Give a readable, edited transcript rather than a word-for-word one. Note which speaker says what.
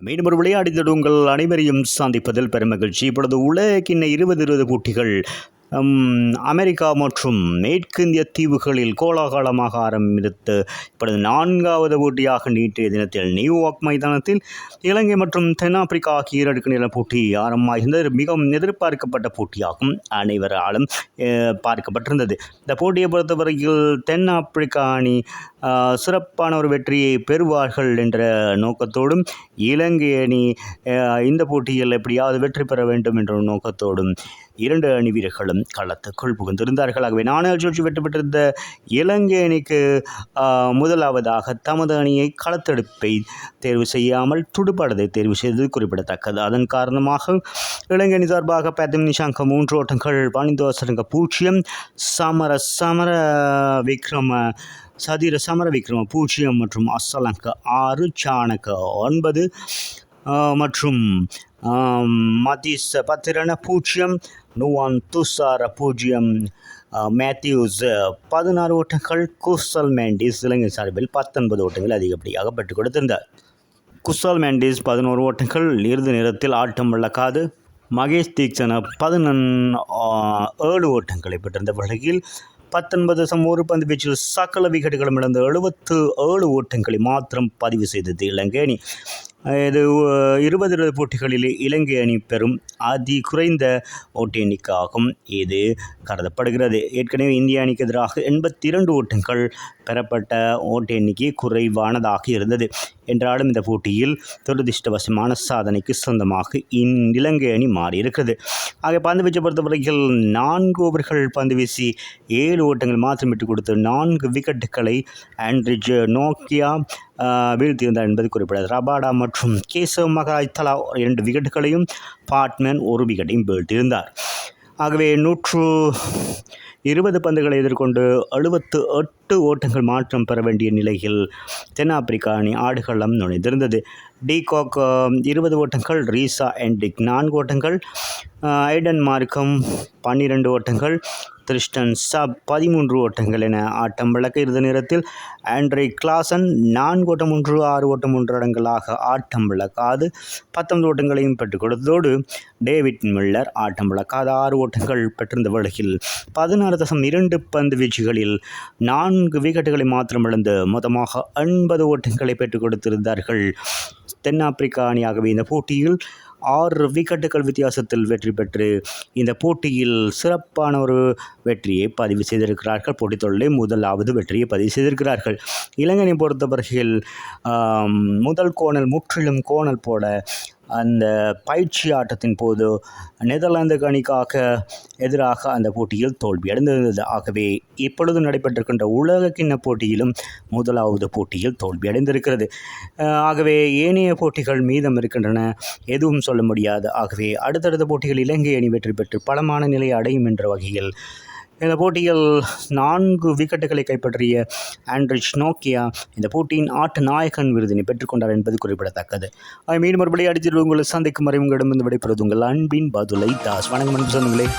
Speaker 1: மீண்டும் ஒரு விளையாடித் உங்கள் அனைவரையும் சந்திப்பதில் பெருமகிழ்ச்சி. இப்பொழுது உலகின் 20 போட்டிகள் அமெரிக்கா மற்றும் மேற்கிந்திய தீவுகளில் கோலாகலமாக ஆரம்பித்து இப்பொழுது 4வது போட்டியாக நேற்றைய தினத்தில் நியூயார்க் மைதானத்தில் இலங்கை மற்றும் தென்னாப்பிரிக்கா ஆகிய இரண்டுக்கு நில போட்டி ஆரம்பமாகியிருந்தது. மிகவும் எதிர்பார்க்கப்பட்ட போட்டியாகும், அனைவராலும் பார்க்கப்பட்டிருந்தது. இந்த போட்டியை பொறுத்தவரையில் தென்னாப்பிரிக்கா அணி சிறப்பான ஒரு வெற்றியை பெறுவார்கள் என்ற நோக்கத்தோடும், இலங்கை அணி இந்த போட்டியில் எப்படியாவது வெற்றி பெற வேண்டும் என்ற நோக்கத்தோடும் 2 அணி வீரர்களும் களத்துக்குள் புகுந்திருந்தார்கள். ஆகவே நாணய சுழற்சி வெற்றி பெற்றிருந்த இலங்கை அணிக்கு முதலாவதாக தமது அணியை களத்தெடுப்பை தேர்வு செய்யாமல் துடுப்பாடத்தை தேர்வு செய்தது குறிப்பிடத்தக்கது. அதன் காரணமாக இலங்கை அணி சார்பாக பேத்தம் நிஷாங்க 3 ஓட்டங்கள், பணிந்தோசரங்க 0, சமர விக்ரம 0 மற்றும் அசலங்க 6, சாணக்க 9 மற்றும் மதிஸ் பத்திரன 0, நுவான் துசார 0, மேத்யூஸ் 16 ஓட்டங்கள், குசல் மெண்டிஸ் இலங்கை சார்பில் 19 ஓட்டங்கள் அதிகப்படியாக பெற்றுக் கொடுத்திருந்தார். குசல் மெண்டிஸ் 11 ஓட்டங்கள், இறுதி நேரத்தில் ஆட்டம் விளக்காது மகேஷ் தீக்ஷண 7 ஓட்டங்களை பெற்றிருந்த வகையில் 19 பந்து வீச்சில் சகல விக்கெட்டுகளும் இழந்து 77 ஓட்டங்களை மாத்திரம் பதிவு செய்தது இலங்கை அணி. இது 20 போட்டிகளில் இலங்கை அணி பெறும் அதி குறைந்த ஓட்ட எண்ணிக்கையாகும் இது கருதப்படுகிறது. ஏற்கனவே இந்திய அணிக்கு எதிராக 82 ஓட்டங்கள் பெறப்பட்ட ஓட்ட எண்ணிக்கை குறைவானதாக இருந்தது என்றாலும் இந்த போட்டியில் துரதிருஷ்டவசமான சாதனைக்கு சொந்தமாக இலங்கை அணி மாறியிருக்கிறது. ஆக பந்து வீச்சை பொறுத்தவரையில் 4 ஓவர்கள் பந்து வீசி 7 ஓட்டங்கள் மாத்திரம் விட்டுக் கொடுத்து 4 விக்கெட்டுகளை ஆண்ட்ரிட்ஜ் நோக்கியா வீழ்த்தியிருந்தார் என்பது குறிப்பிடத்தக்கது. ரபாடா மற்றும் கேசவ் மகாராஜ் தலா 2 விக்கெட்டுகளையும், பாட்மேன் 1 விக்கெட்டையும் வீழ்த்தியிருந்தார். ஆகவே 120 பந்துகளை எதிர்கொண்டு 78 ஓட்டங்கள் மாற்றம் பெற வேண்டிய நிலையில் தென்னாப்பிரிக்கா அணி ஆடுகளம் நுழைந்திருந்தது. டிகாக் 20 ஓட்டங்கள், ரீசா என்டிக் 4 ஓட்டங்கள், ஐடன் மார்க்கம் 12 ஓட்டங்கள், திரிஸ்டன் சப் 13 ஓட்டங்கள் என ஆட்டம் விளக்க இறுதி நேரத்தில் ஆண்ட்ரே கிளாசன் 4 ஓட்டம் 1, 6 ஓட்டம் 1 அடங்கலாக ஆட்டம் விளக்காது 19 ஓட்டங்களையும் பெற்றுக் கொடுத்ததோடு டேவிட் மில்லர் ஆட்டம் விளக்காத 6 ஓட்டங்கள் பெற்றிருந்த வேளையில் 16.2 பந்து வீச்சுகளில் 4 விக்கெட்டுகளை மாத்திரம் இழந்து மொத்தமாக 80 ஓட்டங்களை பெற்றுக் கொடுத்திருந்தார்கள் தென்னாப்பிரிக்கா அணியாகவே இந்த போட்டியில் 6 விக்கெட்டுகள் வித்தியாசத்தில் வெற்றி பெற்று இந்த போட்டியில் சிறப்பான ஒரு வெற்றியை பதிவு செய்திருக்கிறார்கள். போட்டித் தொடரில் முதலாவது வெற்றியை பதிவு செய்திருக்கிறார்கள். இலங்கையை பொறுத்தவரையில் முதல் கோணல் முற்றிலும் கோணல் போட அந்த பயிற்சி ஆட்டத்தின் போது நெதர்லாந்து அணிக்காக எதிராக அந்த போட்டியில் தோல்வி அடைந்திருந்தது. ஆகவே இப்பொழுது நடைபெற்றிருக்கின்ற உலகக்கிண்ண போட்டியிலும் முதலாவது போட்டியில் தோல்வி அடைந்திருக்கிறது. ஆகவே ஏனைய போட்டிகள் மீதம் இருக்கின்றன, எதுவும் சொல்ல முடியாது. ஆகவே அடுத்தடுத்த போட்டிகள் இலங்கை அணி வெற்றி பெற்று பலமான நிலையை அடையும் என்ற வகையில் இந்த போட்டியில் 4 விக்கெட்டுகளை கைப்பற்றிய ஆண்ட்ரிட்ஜ் நோக்கியா இந்த போட்டியின் ஆட்ட நாயகன் விருதினை பெற்றுக்கொண்டார் என்பது குறிப்பிடத்தக்கது. மீண்டும் ஒரு விளையாடி உங்களை சந்திக்கும் வரை உங்களிடமிருந்து விடைபெறுவது உங்கள் அன்பின் பதுலை தாஸ். வணக்கம் சொந்தங்களே.